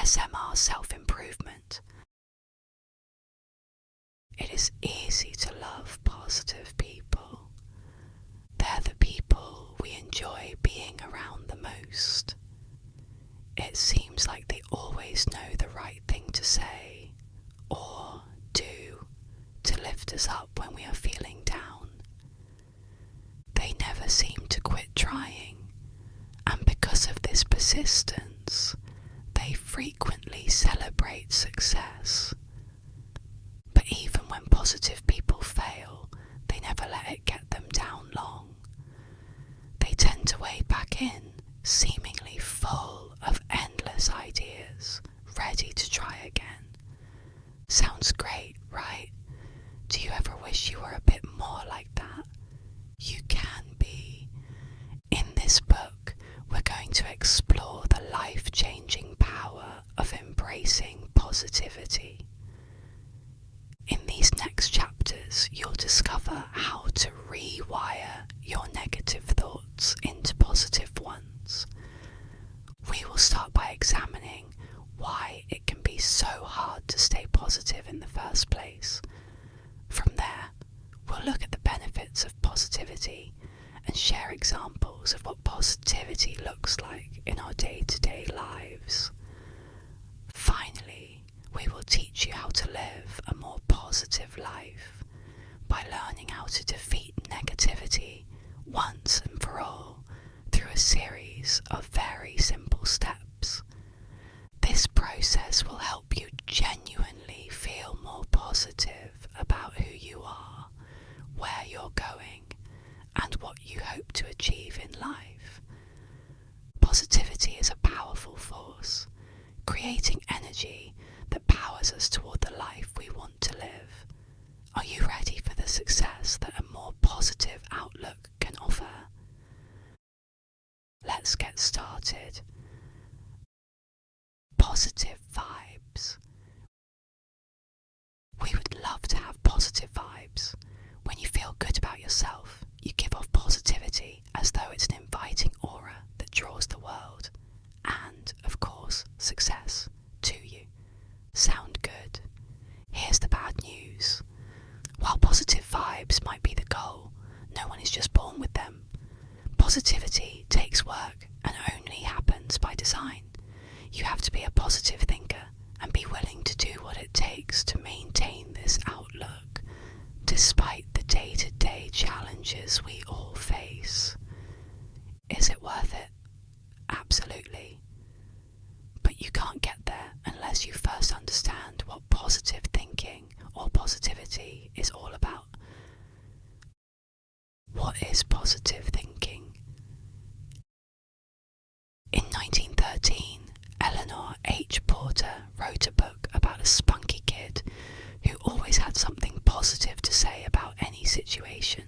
ASMR self-improvement. It is easy to love positive people. They're the people we enjoy being around the most. It seems like they always know the right thing to say or do to lift us up when we are feeling down. They never seem to quit trying, and because of this persistence, they frequently celebrate success. But even when positive people fail, they never let it get them down long. They tend to wade back in, seemingly full of endless ideas, ready to try again. Sounds great, right? Do you ever wish you were a bit more like that? You can be. In this book, we're going to explore the life-changing power of embracing positivity. In these next chapters, you'll discover how to rewire your negative thoughts into positive ones. We will start by examining why it can be so hard to stay positive in the first place. From there, we'll look at the benefits of positivity and share examples of what positivity looks like in our day-to-day lives. Finally, we will teach you how to live a more positive life by learning how to defeat negativity once and for all through a series of very simple steps. This process will help you genuinely feel more positive about who you are, where you're going, and what you hope to achieve in life. Positivity is a powerful force, creating energy that powers us toward the life we want to live. Are you ready for the success that a more positive outlook can offer? Let's get started. Positive vibes. We would love to have positive vibes. When you feel good about yourself, you give off positivity as though it's an inviting aura that draws the world and, of course, success to you. Sound good? Here's the bad news. While positive vibes might be the goal, no one is just born with them. Positivity takes work and only happens by design. You have to be a positive thinker and be willing to do what it takes to maintain this outlook, despite the day-to-day challenges we all face. Is it worth it? Absolutely. But you can't get there unless you first understand what positive thinking or positivity is all about. What is positive thinking? In 1913, Eleanor H. Porter wrote a book about a spunky kid who always had something positive to say about any situation.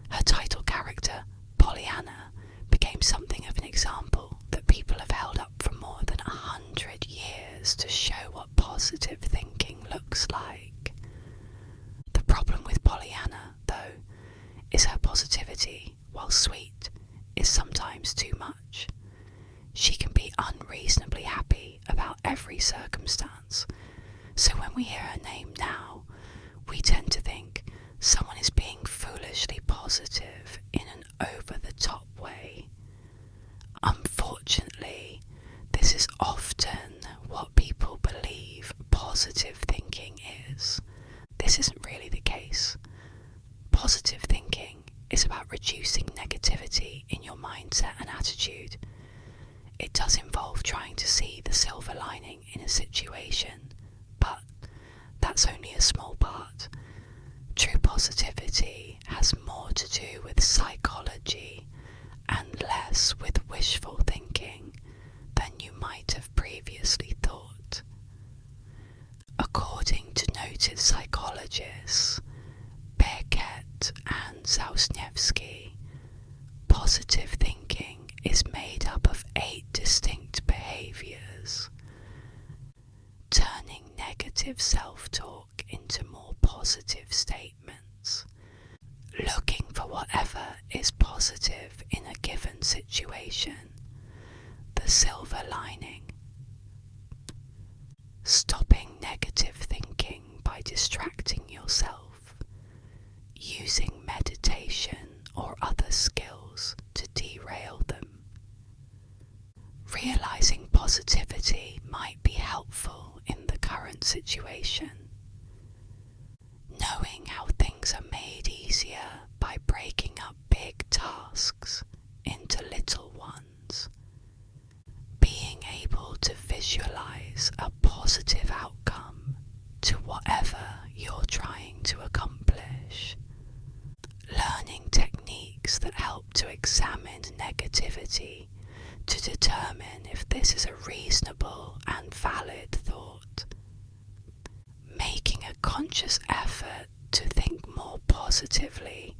Her title character, Pollyanna, became something of an example that people have held up for more than 100 years to show what positive thinking looks like. The problem with Pollyanna, though, is her positivity, while sweet, is sometimes too much. She can be unreasonably happy about every circumstance, so when we hear her name now, we tend to think someone is being foolishly positive in an over-the-top way. Unfortunately, this is often what people believe positive thinking is. This isn't really the case. Positive thinking is about reducing negativity in your mindset and attitude. It does involve trying to see the silver lining in a situation, but that's only a small part. True positivity has more to do with psychology and less with wishful thinking than you might have previously thought. According to noted psychologists Beckett and Zausniewski, positive thinking is made up of 8 distinct behaviours. Turning negative self-talk into more positive statements. Looking for whatever is positive in a given situation. The silver lining. stopping negative thinking by distracting yourself, using meditation or other skills to derail them. Realizing positivity might be helpful in the current situation. Knowing how things are made easier by breaking up big tasks into little ones. Being able to visualize a positive outcome to whatever you're trying to accomplish. Learning techniques that help to examine negativity to determine if this is a reasonable and valid thought. Making a conscious effort to think more positively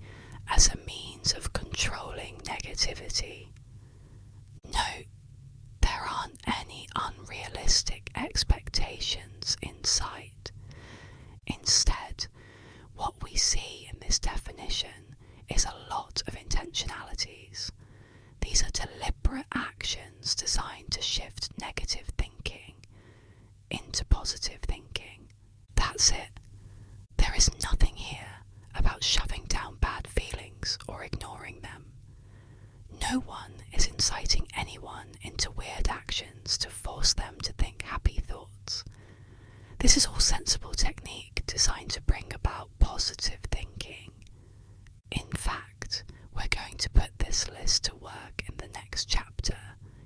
as a means of controlling negativity. Note, there aren't any unrealistic expectations in sight. Instead, what we see in this definition is a lot of intentionalities. These are deliberate actions designed to shift negative thinking into positive thinking. That's it. There is nothing here about shoving down bad feelings or ignoring them. No one is inciting anyone into weird actions to force them to think happy thoughts. This is all sensible technique designed to bring about positive thinking. In fact, we're going to put this list to work in the next chapter,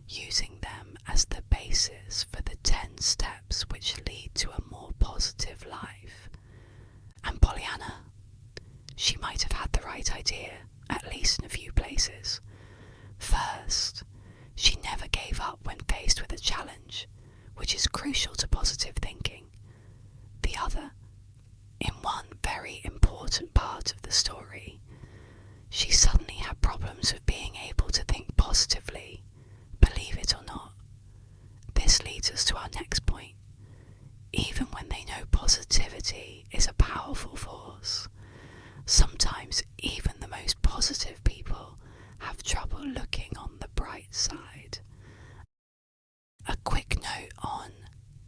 using them as the basis for the 10 steps which lead to a more positive life. And Pollyanna, she might have had the right idea, at least in a few places. First, she never gave up when faced with a challenge, which is crucial to positive thinking. The other, in one very important part of the story, she suddenly had problems with being able to think positively, believe it or not. This leads us to our next point. Even when they know positivity is a powerful force, sometimes even the most positive people have trouble looking on the bright side. A quick note on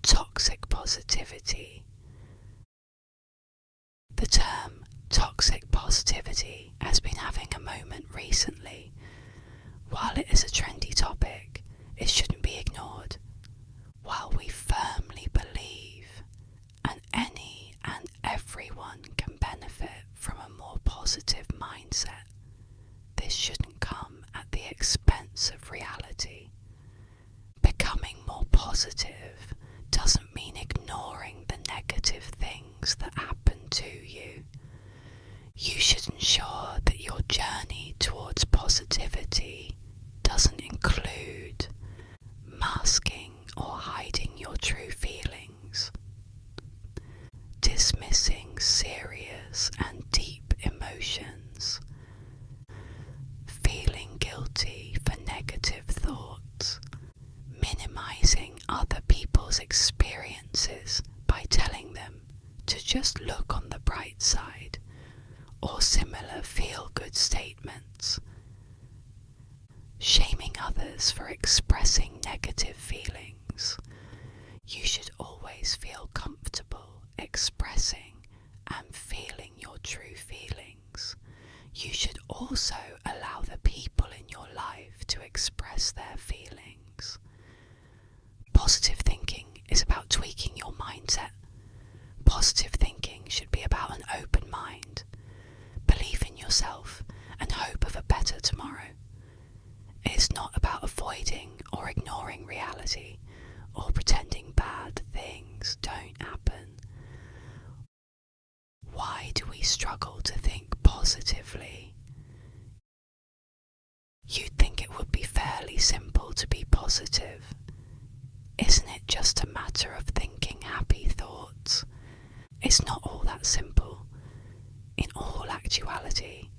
toxic positivity. The term toxic positivity has been having a moment recently. While it is a trendy topic, it shouldn't be ignored. While we firmly believe, and any and everyone can benefit from a more positive mindset, this shouldn't come at the expense of reality. Becoming more positive doesn't mean ignoring the negative things that happen to you. You should ensure that your journey towards positivity doesn't include masking or hiding your true feelings, dismissing serious and deep emotions, feeling guilty for negative thoughts, minimizing other people's experiences by telling them to just look on the bright side, or similar feel-good statements, shaming others for expressing negative feelings. You should always feel comfortable expressing and feeling your true feelings. You should also allow the people in your life to express their feelings. Positive thinking is about tweaking your mindset. Positive thinking should be about an open mind, belief in yourself, and hope of a better tomorrow. It is not about avoiding or ignoring reality or pretending bad things don't happen. Why do we struggle to think positively? You'd think it would be fairly simple to be positive. Isn't it just a matter of thinking happy thoughts? It's not all that simple. In all actuality,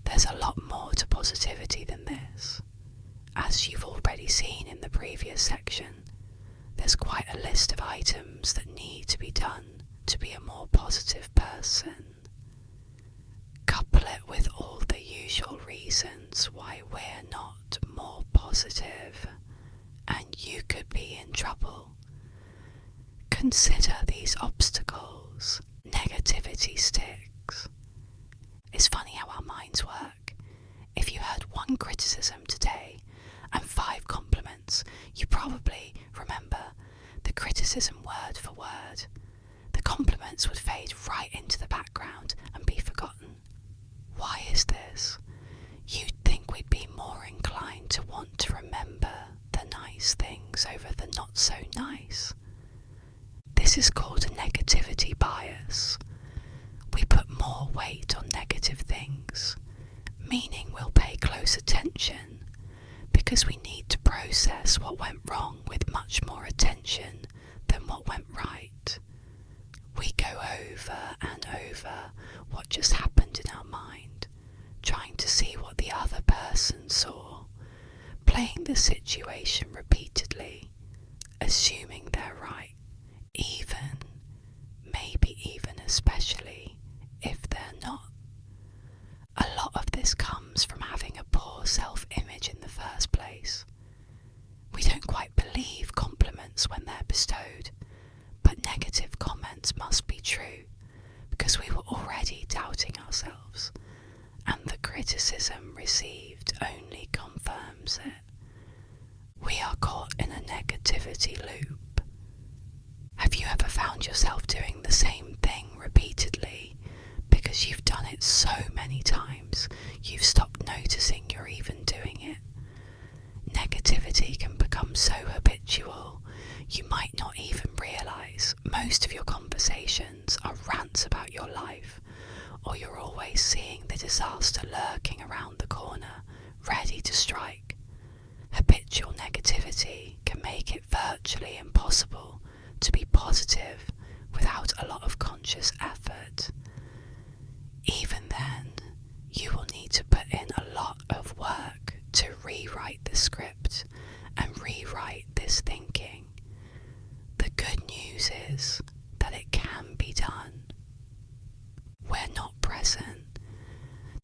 there's a lot more to positivity than this. As you've already seen in the previous section, there's quite a list of items that need to be done to be a more positive person. Couple it with all the usual reasons why we're not more positive, and you could be in trouble. Consider these obstacles. Negativity sticks. It's funny how our minds work. If you heard one criticism today and 5 compliments, you probably remember the criticism word for word. The compliments would fade right into the background and be forgotten. Why is this? You'd think we'd be more inclined to want to remember the nice things over the not so nice. This is called a negativity bias. We put more weight on negative things, meaning we'll pay close attention because we need to process what went wrong with much more attention than what went right. We go over and over what just happened in our mind, trying to see what the other person saw, playing the situation repeatedly, assuming they're right, maybe even especially if they're not. A lot of this comes from having a poor self-image in the first place. We don't quite believe compliments when they're bestowed, but negative comments must be true because we were already doubting ourselves, and the criticism received only confirms it. We are caught in a negativity loop. Have you ever found yourself doing the same thing repeatedly because you've done it so many times you've stopped noticing you're even doing it? Negativity can become so habitual you might not even realise most of your conversations are rants about your life, or you're always seeing the disaster lurking around the corner, ready to strike. Habitual negativity can make it virtually impossible to be positive without a lot of conscious effort. Even then, you will need to put in a lot of work to rewrite the script and rewrite this thinking. The good news is that it can be done. We're not present.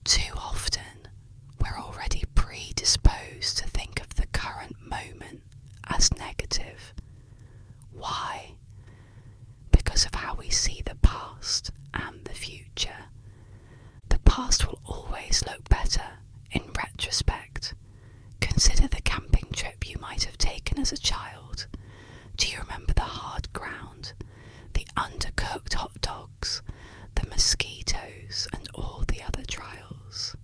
Too often, we're already predisposed to think of the current moment as negative. Why? Because of how we see the past and the future. The past will always look better in retrospect. Consider the camping trip you might have taken as a child. Do you remember the hard ground, the undercooked hot dogs, the mosquitoes and all the other trials?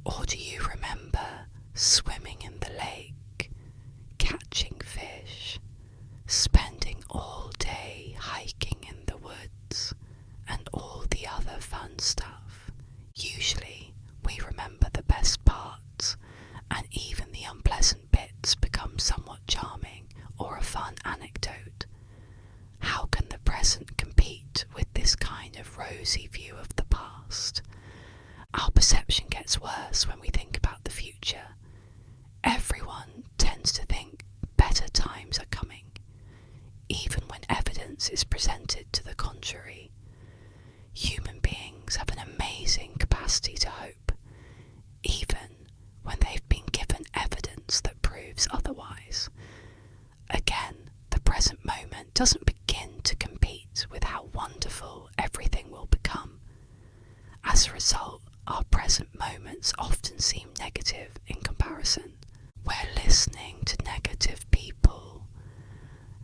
Or do you remember swimming in the lake, catching fish, spending all day hiking in the woods, and all the other fun stuff? Usually we remember the best parts, and even the unpleasant bits become somewhat charming or a fun anecdote. How can the present compete with this kind of rosy view of the past? Our perception gets worse when we think about the future. Everyone tends to think better times are coming, even when evidence is presented to the contrary. Human beings have an amazing capacity to hope, even when they've been given evidence that proves otherwise. Again, the present moment doesn't begin to compete with how wonderful everything will become. As a result, our present moments often seem negative in comparison. We're listening to negative people.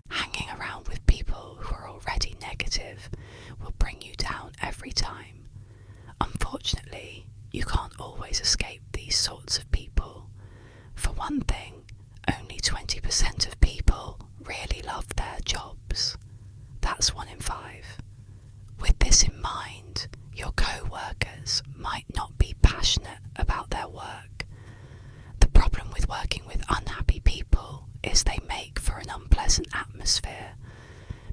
Hanging around with people who are already negative will bring you down every time. Unfortunately, you can't always escape these sorts of people. For one thing, only 20% of people really love their jobs. That's 1 in 5. With this in mind, your co-workers might not be passionate about their work. The problem with working with unhappy people is they make for an unpleasant atmosphere,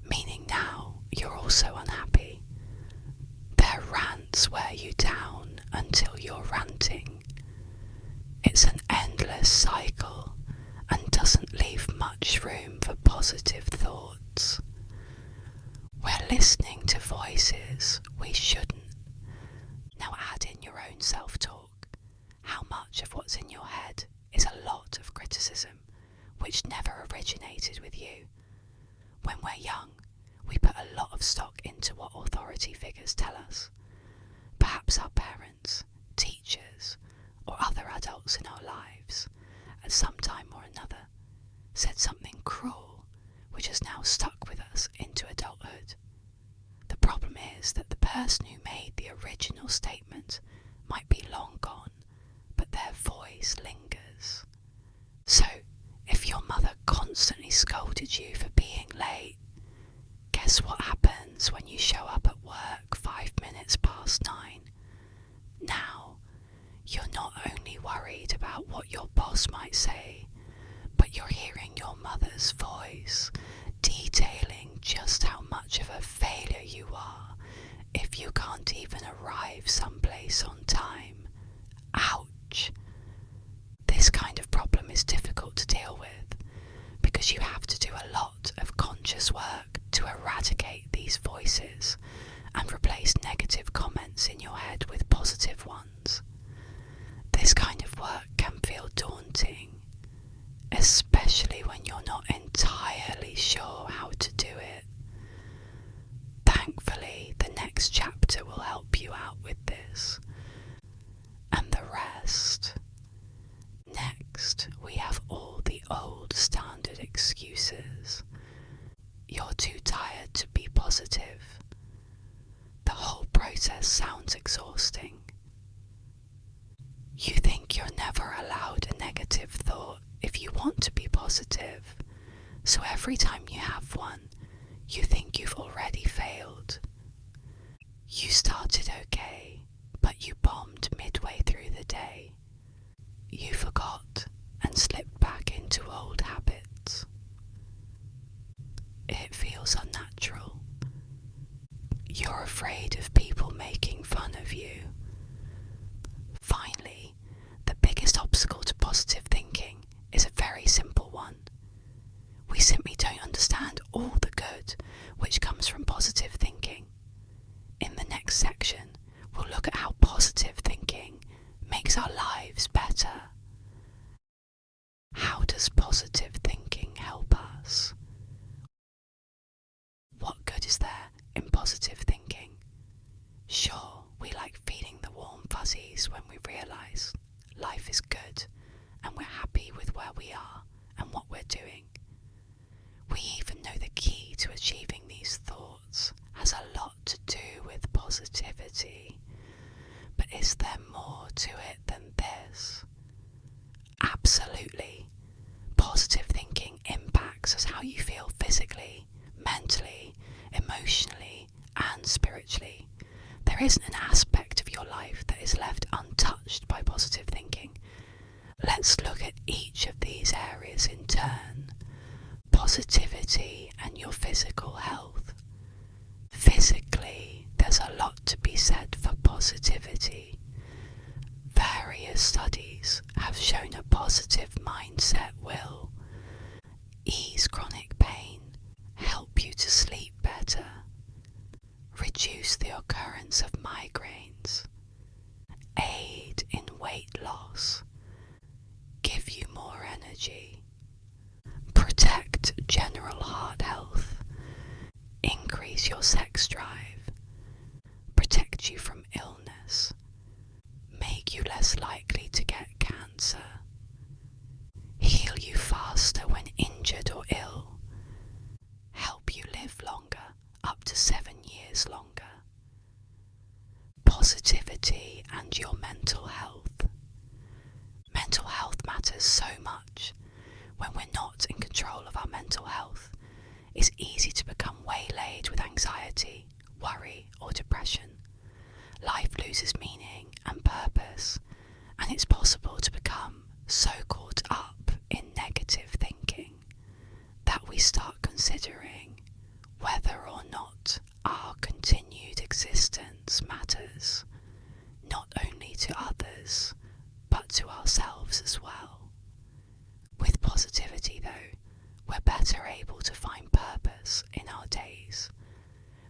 meaning now you're also unhappy. Their rants wear you down until you're ranting. It's an endless cycle and doesn't leave much room for positive thoughts. We're listening to voices we shouldn't. Now add in your own self-talk. How much of what's in your head is a lot of criticism, which never originated with you? When we're young, authority figures tell us. Perhaps our parents, teachers, or other adults in our lives, at some time or another, said something cruel which has now stuck with us into adulthood. The problem is that the person who made the original statement might be long gone, but their voice lingers. So, if your mother constantly scolded you for being late, guess what happens when you show up at work 5 minutes past 9? Now, you're not only worried about what your boss might say, but you're hearing your mother's voice detailing just how much of a failure you are if you can't even arrive someplace on time. Ouch! This kind of problem is difficult to deal with because you have to do a lot of conscious work to eradicate these voices and replace negative comments in your head with positive ones. This kind of work can feel daunting, especially when you're not entirely sure how to do it. Thankfully, the next chapter will help you out with this, and the rest. Next, we have all the old standard excuses. You're too tired to be positive. The whole process sounds exhausting. You think you're never allowed a negative thought if you want to be positive, so every time you have one, you think you've already failed. You started okay, but you bombed midway through the day. You forgot and slipped back into old habits. It feels unnatural. You're afraid of people making fun of you. Finally, the biggest obstacle to positive thinking is a very simple one. We simply don't understand all the good which comes from positive thinking. In the next section, we'll look at how positive thinking makes our lives better. How does positive thinking help us? What good is there in positive thinking? Sure, we like feeling the warm fuzzies when we realise life is good and we're happy with where we are and what we're doing. We even know the key to achieving these thoughts has a lot to do with positivity. But is there more to it than this? Absolutely. Positive thinking impacts us how you feel physically, mentally, emotionally, and spiritually. There isn't an aspect of your life that is left untouched by positive thinking. Let's look at each of these areas in turn. Positivity and your physical health. Physically, there's a lot to be said for positivity. Various studies have shown a positive mindset will ease chronic pain, help you to sleep better, reduce the occurrence of migraines, aid in weight loss, give you more energy, protect general heart health, increase your sex drive, protect you from illness, make you less likely to get cancer, heal you faster when injured or ill, help you live longer, up to 7 years longer. Positivity and your mental health. Mental health matters so much. When we're not in control of our mental health, it's easy to become waylaid with anxiety, worry, or depression. Life loses meaning and purpose, and it's possible to become so caught up in negative thinking that we start considering whether or not our continued existence matters, not only to others, but to ourselves as well. With positivity, though, we're better able to find purpose in our days.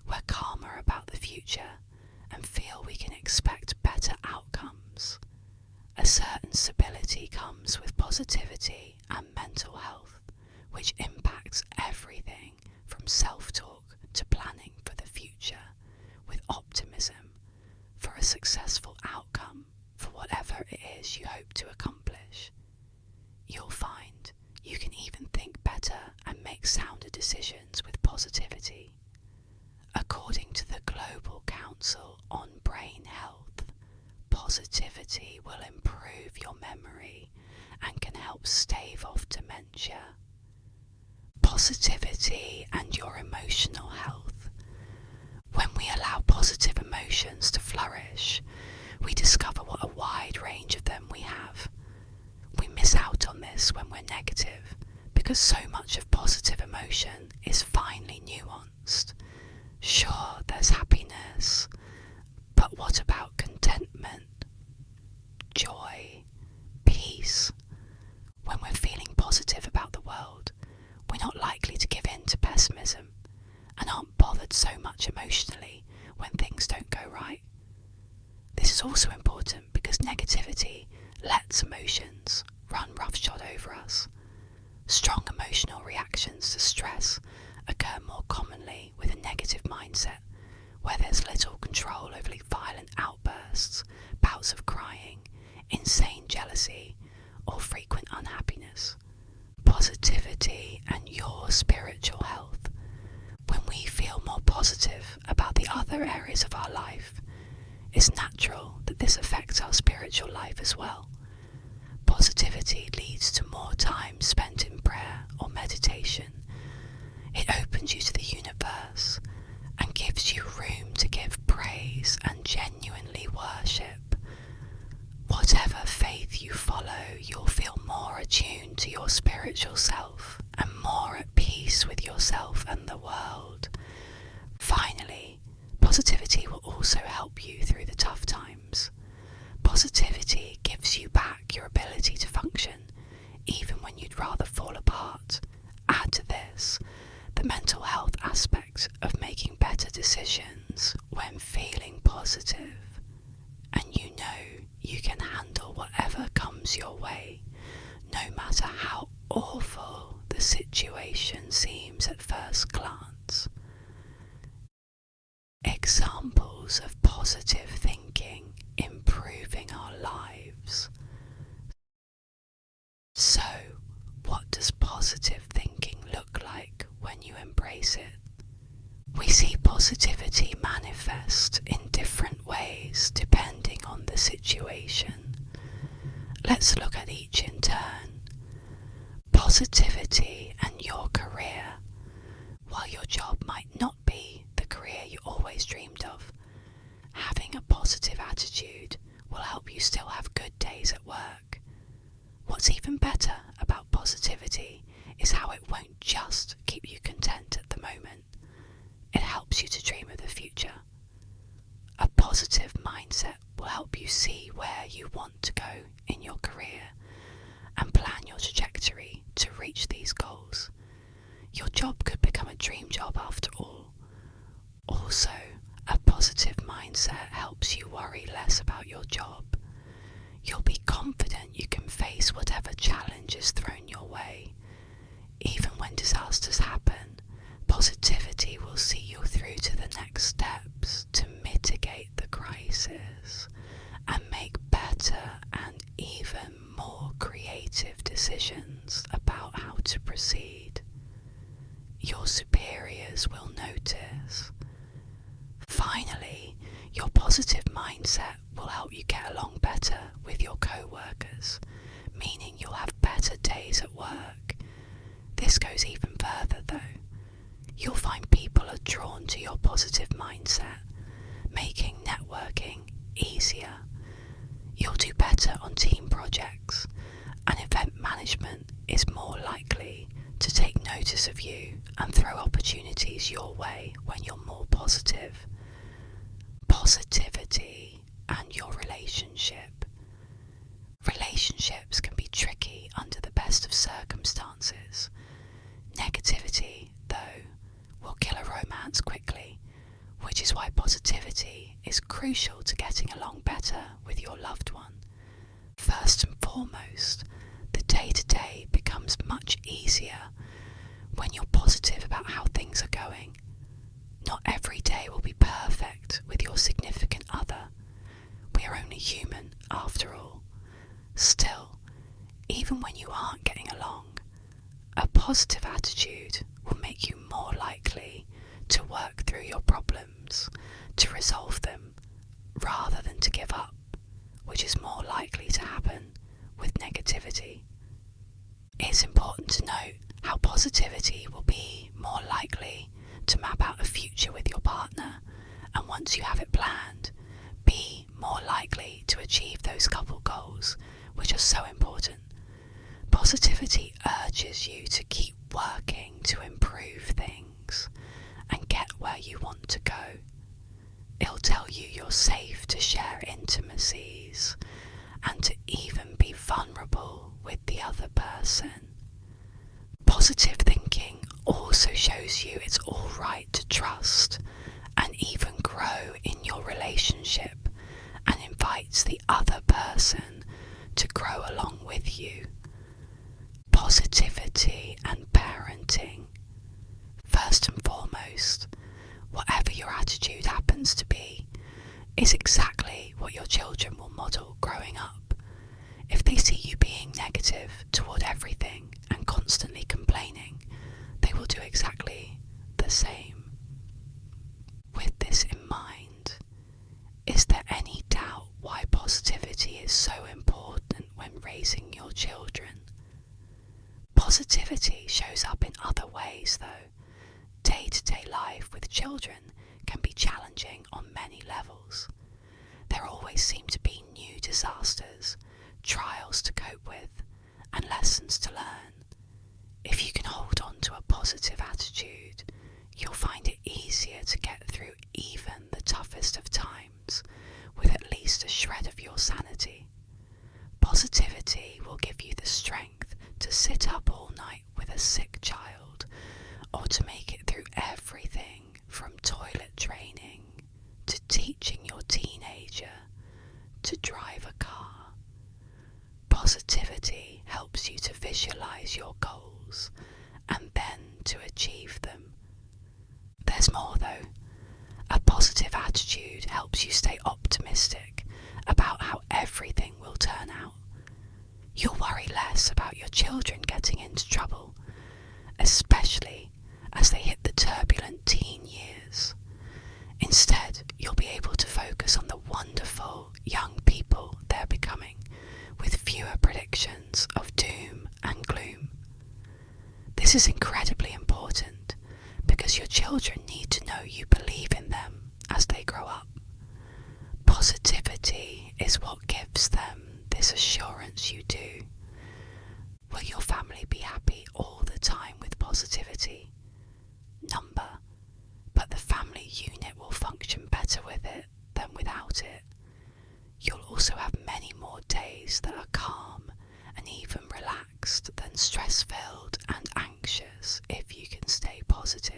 We're calmer about the future and feel we can expect better outcomes. A certain stability comes with positivity and mental health, which impacts everything from self-talk to planning for the future, with Positivity will improve your memory and can help stave off dementia. Positivity and your emotional health. When we allow positive emotions to flourish, we discover what a wide range of them we have. We miss out on this when we're negative, because so much of positive emotion is finely nuanced. Sure, there's happiness, but what about contentment, joy, peace? When we're feeling positive about the world, we're not likely to give in to pessimism and aren't bothered so much emotionally when things don't go right. This is also important because negativity lets emotions run roughshod over us. Strong emotional reactions to stress occur more commonly with a negative mindset, where there's little control over violent outbursts, bouts of crying, insane jealousy, or frequent unhappiness. Positivity and your spiritual health. When we feel more positive about the other areas of our life, it's natural that this affects our spiritual life as well. Positivity leads to more time spent in prayer or meditation. It opens you to the universe and gives you room to give praise and genuinely worship. Whatever faith you follow, you'll feel more attuned to your spiritual self and more at peace with yourself and the world. Finally, positivity will also help you through the tough times. Positivity gives you back your ability to function, even when you'd rather fall apart. Add to this the mental health aspect of making better decisions when feeling positive, and you know you can handle whatever comes your way, no matter how awful the situation seems at first glance. Examples of positive thinking improving our lives. So, what does positive thinking look like when you embrace it? We see positivity manifest in different ways depending on the situation. Let's look at each in turn. Positivity and your career. While your job might not be the career you always dreamed of, having a positive attitude will help you still have good days at work. What's even better about positivity is how it won't just keep you content at the moment. It helps you to dream of the future. A positive mindset will help you see where you want to go in your career and plan your trajectory to reach these goals. Your job could become a dream job after all. Also, a positive mindset helps you worry less about your job. You'll be confident you can face whatever challenge is thrown your way. Even when disasters happen, positivity will see you through to the next steps to mitigate the crisis and make better and even more creative decisions about how to proceed. Your superiors will notice. Finally, your positive mindset will help you get along better with your co-workers, meaning you'll have better days at work. This goes even further though. You'll find people are drawn to your positive mindset, making networking easier. You'll do better on team projects, and event management is more likely to take notice of you and throw opportunities your way when you're more positive. Positivity and your relationship. Relationships can be tricky under the best of circumstances. Negativity, though, will kill a romance quickly, which is why positivity is crucial to getting along better with your loved one. First and foremost, the day-to-day becomes much easier when you're positive about how things are going. Not every day will be perfect with your significant other. We are only human, after all. Still, even when you aren't getting along, a positive attitude will make you more likely to work through your problems, to resolve them, rather than to give up, which is more once you have it planned, be more likely to achieve those couple goals, which are so important. Positivity urges you to keep working to improve things and get where you want to go. It'll tell you you're safe to share intimacies and to even be vulnerable with the other person. Positive thinking also shows you it's all right to trust and even grow in your relationship, and invites the other person to grow along with you. Positivity and parenting. First and foremost, whatever your attitude happens to be, is exactly what your children will model growing up. If they see you being negative toward everything and constantly complaining, they will do exactly the same. With this in mind, is there any doubt why positivity is so important when raising your children? Positivity shows up in other ways though. Day-to-day life with children can be challenging on many levels. There always seem to be new disasters, trials to cope with, and lessons to learn. If you can hold on to a positive attitude, you'll find it easier to get through even the toughest of times with at least a shred of your sanity. Positivity will give you the strength to sit up all night with a sick child, or to make it through everything from toilet training to teaching your teenager to drive a car. Positivity helps you to visualize your goals and then to achieve them. There's more though. A positive attitude helps you stay optimistic about how everything will turn out. You'll worry less about your children getting into trouble, especially as they hit the turbulent teen years. Instead, you'll be able to focus on the wonderful young people they're becoming, with fewer predictions of doom and gloom. This is incredibly important because your children need to know you believe in them as they grow up. Positivity is what gives them this assurance you do. Will your family be happy all the time with positivity? Number, but the family unit will function better with it than without it. You'll also have many more days that are calm and even relaxed than stress-filled and anxious if you can stay positive.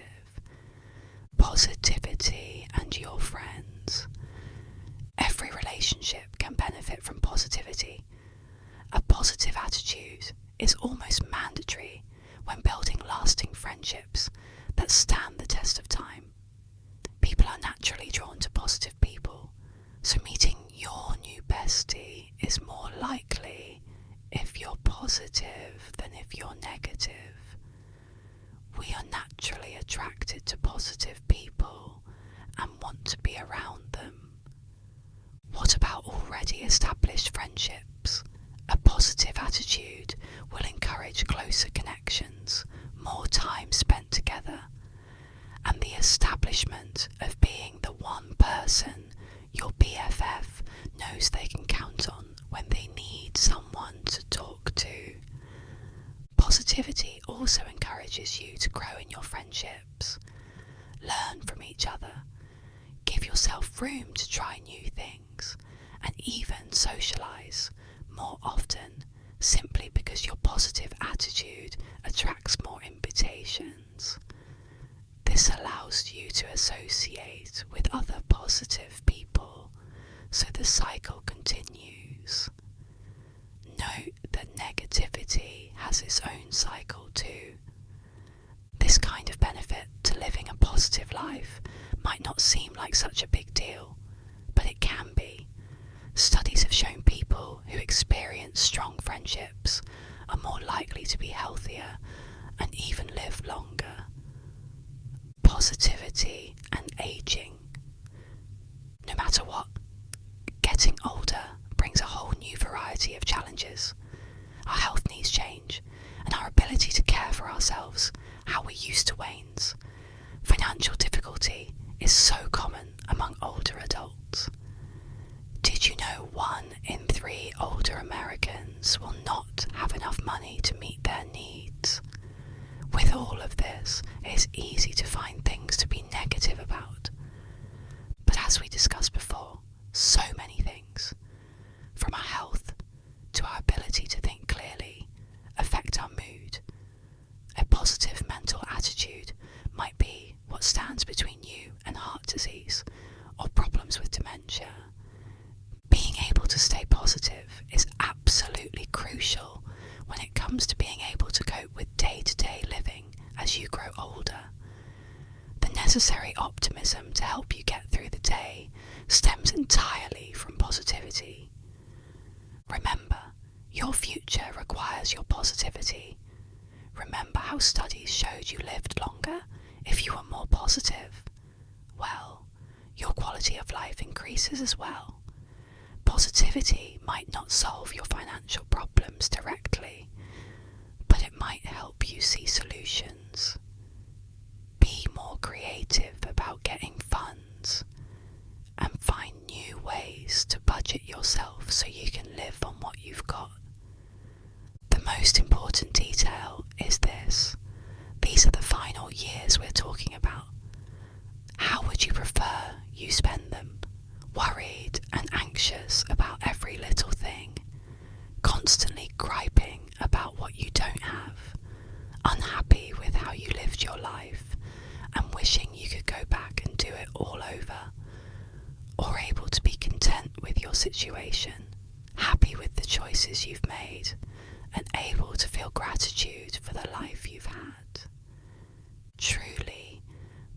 Positivity and your friends. Every relationship can benefit from positivity. A positive attitude is almost mandatory when building lasting friendships that stand the test of time. People are naturally drawn to positive people, so meeting your new bestie is more likely if you're positive than if you're negative. We are naturally attracted to positive people and want to be around them. What about already established friendships? A positive attitude will encourage closer connections, more time spent together, and the establishment of being the one person your BFF knows they can count on when they need someone to talk to. Positivity also encourages you to grow in your friendships. Learn from each other. Give yourself room to try new things and even socialise more often, simply because your positive attitude attracts more invitations. This allows you to associate with other positive people, so the cycle continues. Note that negativity has its own cycle too. This kind of benefit to living a positive life might not seem like such a big deal, but it can be. Studies have shown people who experience strong friendships are more likely to be healthier and even live longer. Positivity and aging. No matter what, getting older brings a whole new variety of challenges. Our health needs change, and our ability to care for ourselves how we used to wanes. Financial difficulty is so common among older Americans will not have enough money to meet their needs. With all of this, it is easy to find things to be negative about. But as we discussed before, so many things, from our health to our ability to think clearly, affect our mood. A positive mental attitude might be what stands between you and heart disease or problems with dementia. Being able to stay positive is absolutely crucial when it comes to being able to cope with day-to-day living as you grow older. The necessary optimism to help you get through the day stems entirely from positivity. Remember, your future requires your positivity. Remember how studies showed you lived longer if you were more positive? Well, your quality of life increases as well. Positivity might not solve your financial problems directly, but it might help you see solutions. Be more creative about getting funds and find new ways to budget yourself so you can live on what you've got. The most important detail is this. These are the final years we're talking about. How would you prefer you spend them? Worried and anxious about every little thing, constantly griping about what you don't have, unhappy with how you lived your life and wishing you could go back and do it all over, or able to be content with your situation, happy with the choices you've made, and able to feel gratitude for the life you've had. Truly,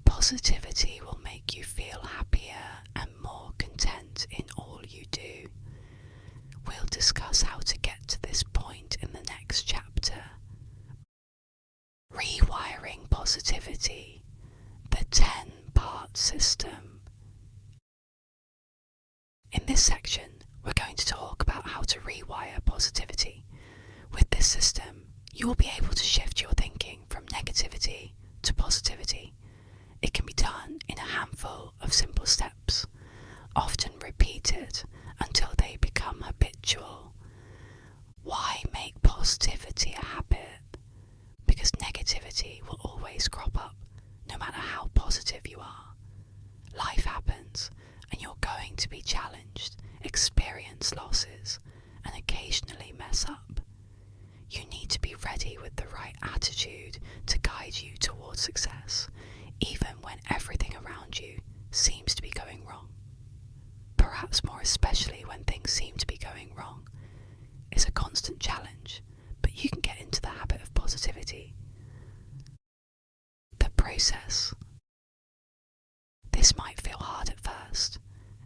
positivity will make you feel happier and more content in all you do. We'll discuss how to get to this point in the next chapter. Rewiring positivity, the 10-part system. In this section, we're going to talk about how to rewire positivity. With this system, you will be able to shift your thinking from negativity to positivity. It can be done in a handful of simple steps, often repeated until they become habitual. Why make positivity a habit? Because negativity will always crop up, no matter how positive you are. Life happens, and you're going to be challenged, experience losses, and occasionally mess up. You need to be ready with the right attitude to guide you towards success, even when everything around you seems to be going wrong. Perhaps more especially when things seem to be going wrong. It's a constant challenge, but you can get into the habit of positivity. The process. This might feel hard at first,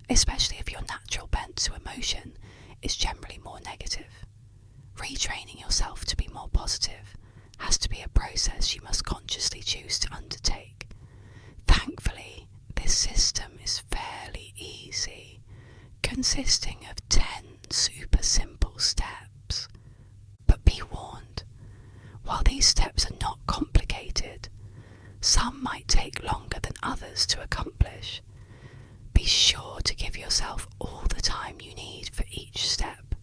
especially if your natural bent to emotion is generally more negative. Retraining yourself to be more positive has to be a process you must consciously choose to undertake. Thankfully, this system is fairly easy, consisting of 10 super simple steps. But be warned, while these steps are not complicated, some might take longer than others to accomplish. Be sure to give yourself all the time you need for each step.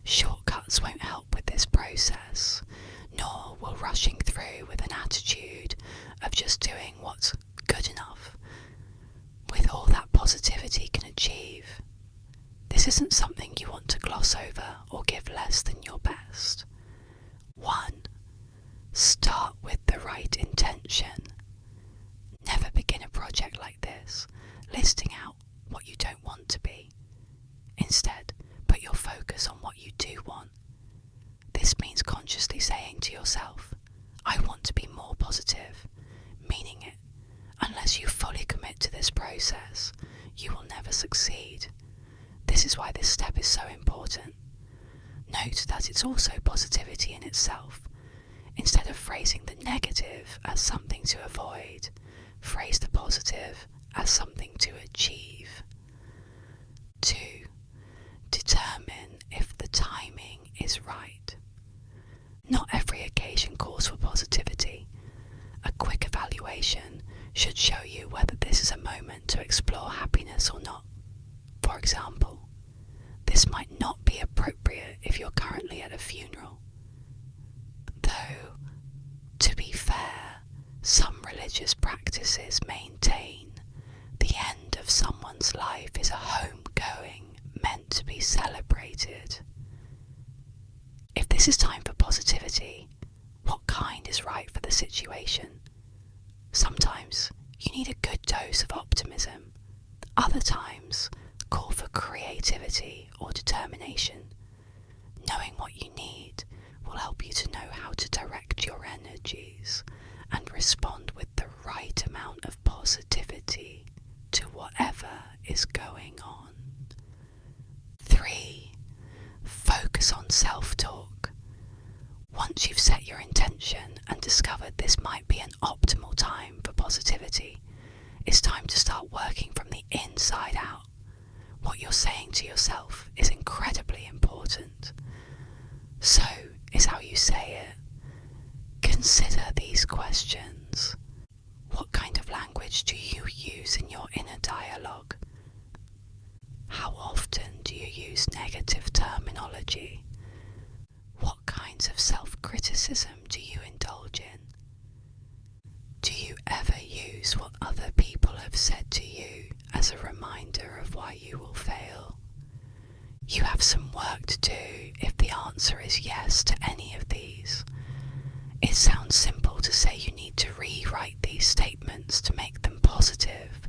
Shortcuts won't help with this process, nor will rushing through with an attitude of just doing what's good enough, with all that positivity can achieve. This isn't something you want to gloss over or give less than your best. 1. Start with the right intention. Never begin a project like this, listing out what you don't want to be. Instead, put your focus on what you do want. This means consciously saying to yourself, I want to be more positive, meaning it. Unless you fully commit to this process, you will never succeed. This is why this step is so important. Note that it's also positivity in itself. Instead of phrasing the negative as something to avoid, phrase the positive as something to achieve. 2. Determine if the timing is right. Not every occasion calls for positivity. A quick evaluation should show you whether this is a moment to explore happiness or not. For example, This might not be appropriate if you're currently at a funeral. Though, to be fair, some religious practices maintain the end of someone's life is a homegoing meant to be celebrated. If this is time for positivity, what kind is right for the situation? Sometimes you need a good dose of optimism. Other times, call for creativity or determination. Knowing what you need will help you to know how to direct your energies and respond with the right amount of positivity to whatever is going on. 3. Focus on self-talk. Once you've set your intention and discovered this might be an optimal time for positivity, it's time to start working from the inside out. What you're saying to yourself is incredibly important. So is how you say it. Consider these questions. What kind of language do you use in your inner dialogue? How often do you use negative terminology? What kinds of self-criticism do you indulge in? Do you ever use what other people have said to you as a reminder of why you will fail? You have some work to do if the answer is yes to any of these. It sounds simple to say you need to rewrite these statements to make them positive,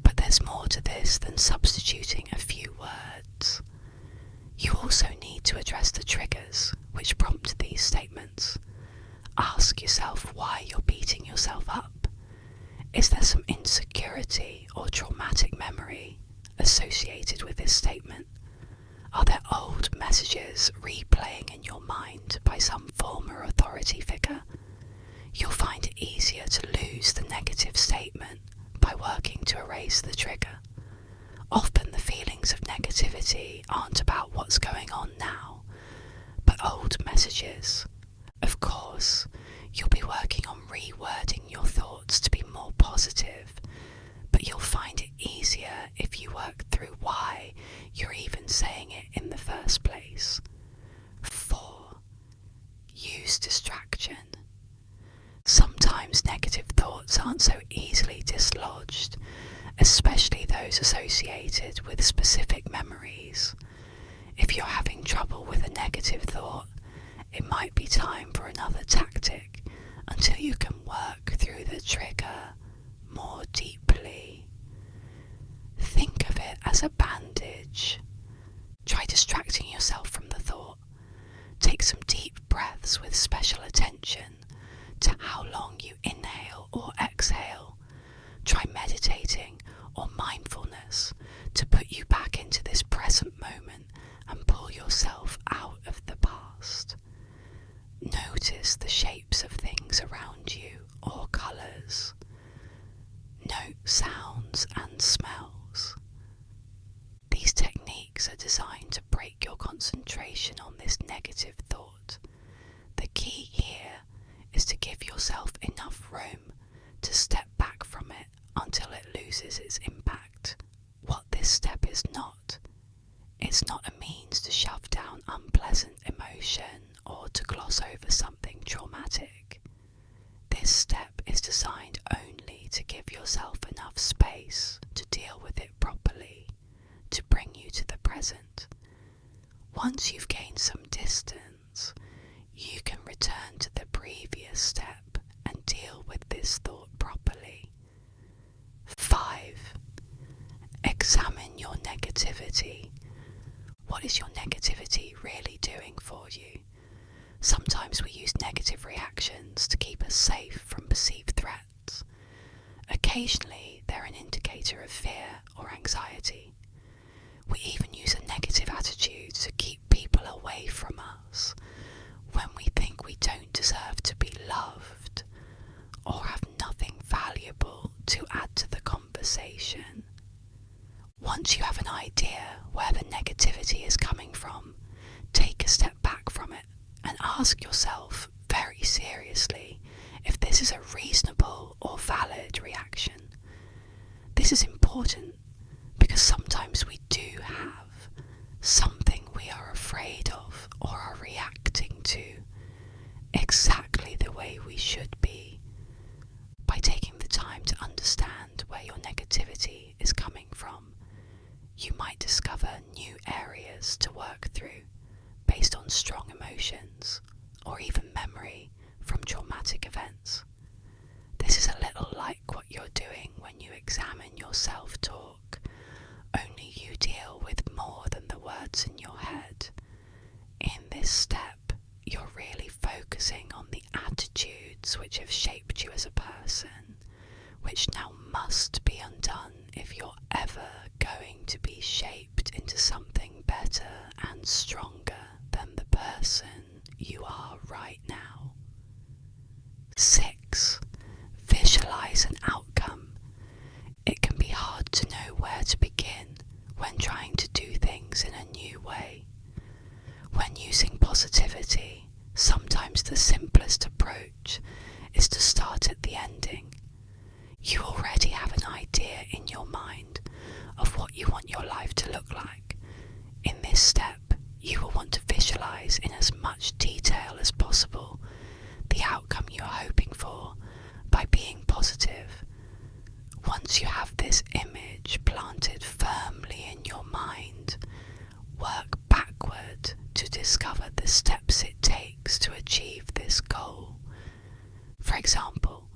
but there's more to this than substituting a few words. You also need to address the triggers which prompt these statements. Ask yourself why you're beating yourself up. Is there some insecurity or traumatic memory associated with this statement? Are there old messages replaying in your mind by some former authority figure? You'll find it easier to lose the negative statement by working to erase the trigger. Often the feelings of negativity aren't about what's going on now, but old messages. Of course, you'll be working on rewording your thoughts to be more positive, but you'll find it easier if you work through why you're even saying it in the first place. 4. Use distraction. Sometimes negative thoughts aren't so easily dislodged, especially those associated with specific memories. If you're having trouble with a negative thought, it might be time for another tactic until you can work through the trigger more deeply. Think of it as a bandage. Try distracting yourself from the thought. Take some deep breaths with special attention to how long you inhale or exhale. Try meditating or mindfulness to put you back into this present moment and pull yourself out of the past. Notice the shapes of things around you or colours. Note sounds and smells. These techniques are designed to break your concentration on this negative thought. The key here is to give yourself enough room to step back from it until it loses its impact. What this step is not, it's not a means to shove down unpleasant emotion or to gloss over something traumatic. This step is designed only to give yourself enough space to deal with it properly, to bring you to the present. Once you've gained some distance, you can return to the previous step and deal with this thought properly. 5. Examine your negativity. What is your negativity really doing for you? Sometimes we use negative reactions to keep us safe from perceived threats. Occasionally, they're an indicator of fear or anxiety. We even use a negative attitude to keep people away from us when we think we don't deserve to be loved or have nothing valuable to add to the conversation. Once you have an idea where the negativity is coming from, take a step back from it and ask yourself very seriously if this is a reasonable or valid reaction. This is important because sometimes we do have is coming from, you might discover new areas to work through based on strong emotions or even memory from traumatic events. This is a little like what you're doing when you examine your self-talk, only you deal with more than the words in your head. In this step, you're really focusing on the attitudes which have shaped you as a person, which now must be undone if you're ever going to be shaped into something better and stronger than the person you are right now. 6. Visualize an outcome. It can be hard to know where to begin when trying to do things in a new way. When using positivity, sometimes the simplest approach is to start at the ending. You already have an idea in your mind of what you want your life to look like. In this step, you will want to visualize in as much detail as possible the outcome you are hoping for by being positive. Once you have this image planted firmly in your mind, work backward to discover the steps it takes to achieve this goal. For example,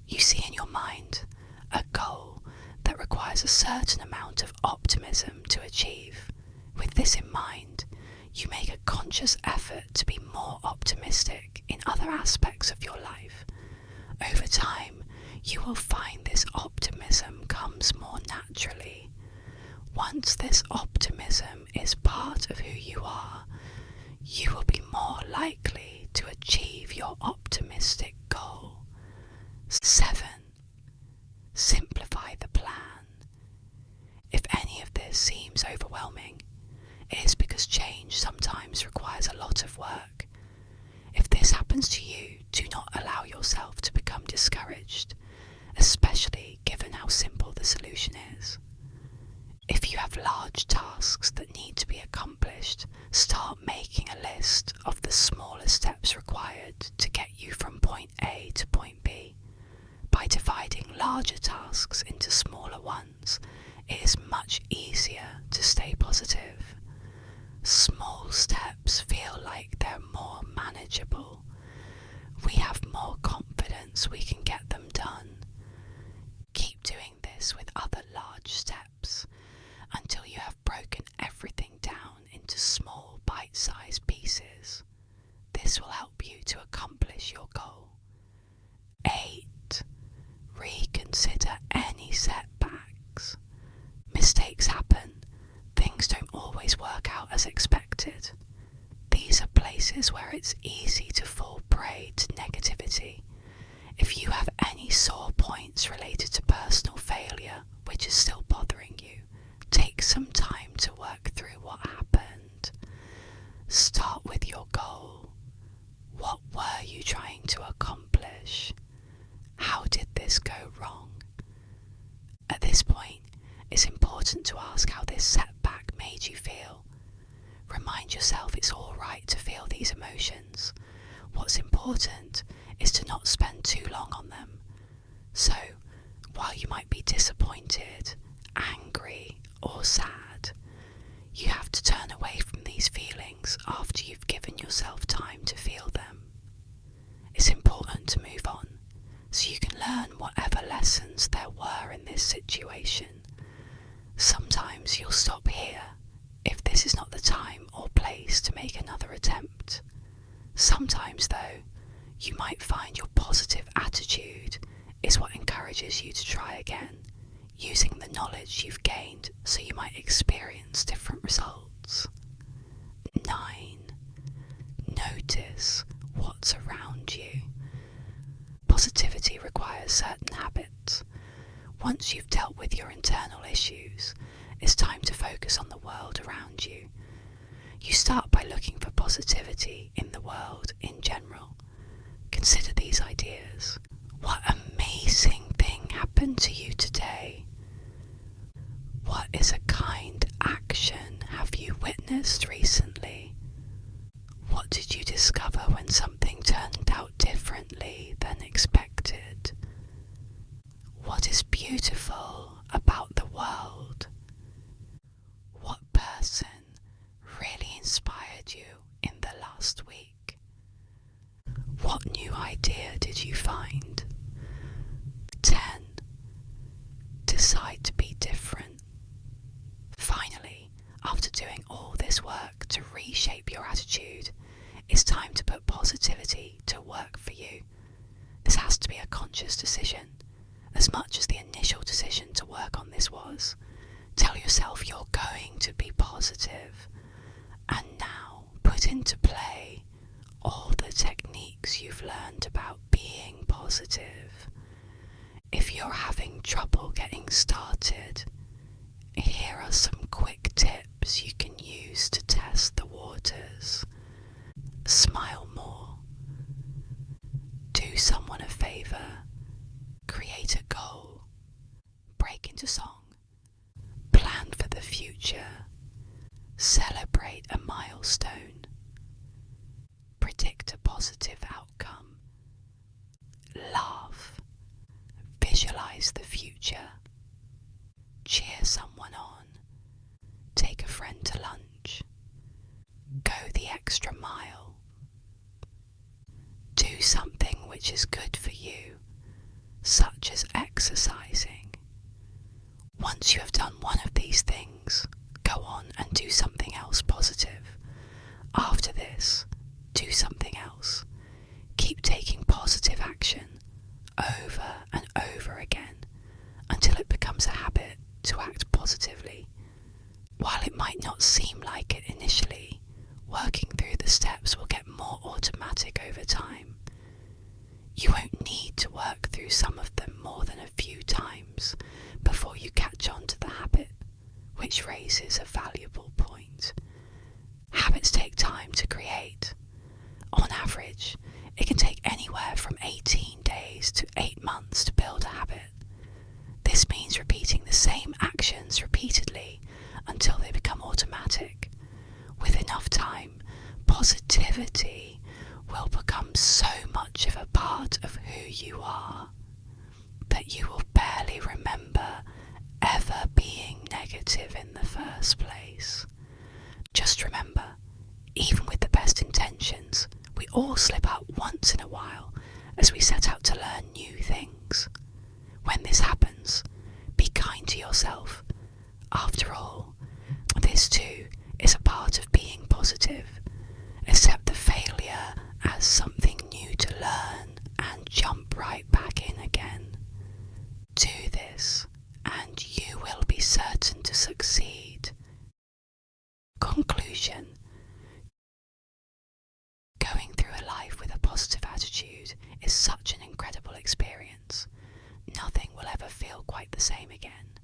you see in your mind a goal that requires a certain amount of optimism to achieve. With this in mind, you make a conscious effort to be more optimistic in other aspects of your life. Over time, you will find this optimism comes more naturally. Once this optimism is part of who you are, you will be more likely to achieve your optimistic goal. 7. Simplify the plan. If any of this seems overwhelming, it is because change sometimes requires a lot of work. If this happens to you, do not allow yourself to become discouraged, especially given how simple the solution is. If you have large tasks that need to be accomplished, start making a list of the smaller steps required to get you from point A to point B. By dividing larger tasks into smaller ones, it is much easier to stay positive. Small steps feel like they're more manageable. We have more confidence we can get them done. Keep doing this with other large steps until you have broken everything down into small bite-sized pieces. This will help you to accomplish your goal. 8. Reconsider any setbacks. Mistakes happen. Things don't always work out as expected. These are places where it's easy to fall prey to negativity. If you have any sore points related to personal failure which is still bothering you, take some time to work through what happened. Start with your goal. What were you trying to accomplish? How did this go wrong? At this point, it's important to ask how this setback made you feel. Remind yourself it's all right to feel these emotions. What's important is to not spend too long on them. So, while you might be disappointed, angry, or sad, you have to turn away from these feelings after you've given yourself time to feel them. It's important to move on, so you can learn whatever lessons there were in this situation. Sometimes you'll stop here if this is not the time or place to make another attempt. Sometimes, though, you might find your positive attitude is what encourages you to try again, using the knowledge you've gained so you might experience different results. 9. Notice what's around you. Positivity requires certain habits. Once you've dealt with your internal issues, it's time to focus on the world around you. You start by looking for positivity in the world in general. Consider these ideas. What amazing thing happened to you today? What is a kind action have you witnessed recently? What did you discover when something turned out differently than expected? What is beautiful about the world. What person really inspired you in the last week? What new idea did you find? 10. Decide to be different. Finally, after doing all this work to reshape your attitude, it's time to put positivity to work for you. This has to be a conscious decision, as much as the initial decision to work on this was. Tell yourself you're going to be positive, and now put into play all the techniques you've learned about being positive. If you're having trouble getting started, here are some quick tips you can use to test the waters. Smile more. Do someone a favour. Create a goal. Break into song. Plan for the future. Celebrate a milestone. Predict a positive outcome. Laugh. Visualize the future. Cheer someone on. Take a friend to lunch. Go the extra mile. Do something which is good for you, such as exercising. Once you have done one of these things, go on and do something else positive. After this, do something else. Keep taking positive action over and over again until it becomes a habit to act positively. While it might not seem like it initially, working through the steps will get more automatic over time. You won't need to work through some of them more than a few times before you catch on to the habit, which raises a valuable point. Habits take time to create. On average, it can take anywhere from 18 days to 8 months to build a habit. This means repeating the same actions repeatedly until they become automatic. With enough time, positivity will become so much of a part of who you are that you will barely remember ever being negative in the first place. Just remember, even with the best intentions, we all slip up once in a while as we set out to learn new things. When this happens, be kind to yourself. After all, this too is a part of being positive. Accept the failure as something new to learn and jump right back in again. Do this and you will be certain to succeed. Conclusion. Going through a life with a positive attitude is such an incredible experience. Nothing will ever feel quite the same again,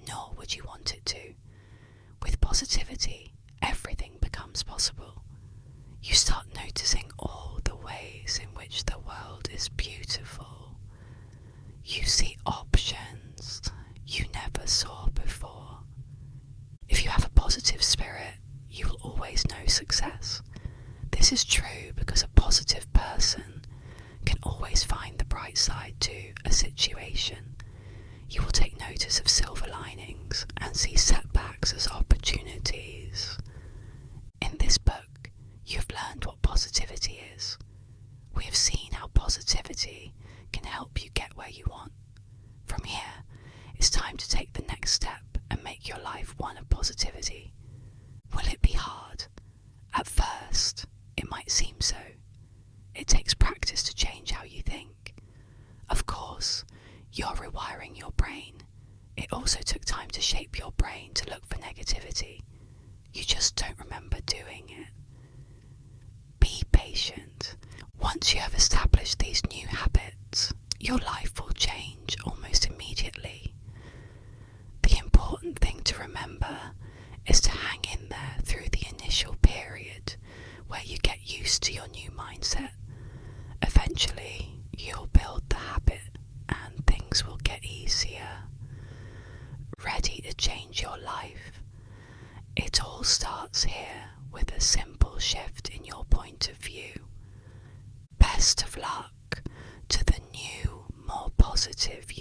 nor would you want it to. With positivity, everything becomes possible. You start noticing all the ways in which the world is beautiful. You see options you never saw before. If you have a positive spirit, you will always know success. This is true because a positive person can always find the bright side to a situation. You will take notice of silver linings and see setbacks as opportunities. In this book, you've learned what positivity is. We have seen how positivity can help you get where you want. From here, it's time to take the next step and make your life one of positivity. Will it be hard? At first, it might seem so. It takes practice to change how you think. Of course, you're rewiring your brain. It also took time to shape your brain to look for negativity. You just don't remember doing it. Be patient. Once you have established these new habits, your life will change almost immediately. The important thing to remember is to hang in there through the initial period where you get used to your new mindset. Eventually, you'll build the habit and things will get easier. Ready to change your life? It all starts here with a simple shift in your point of view. Best of luck to the new, more positive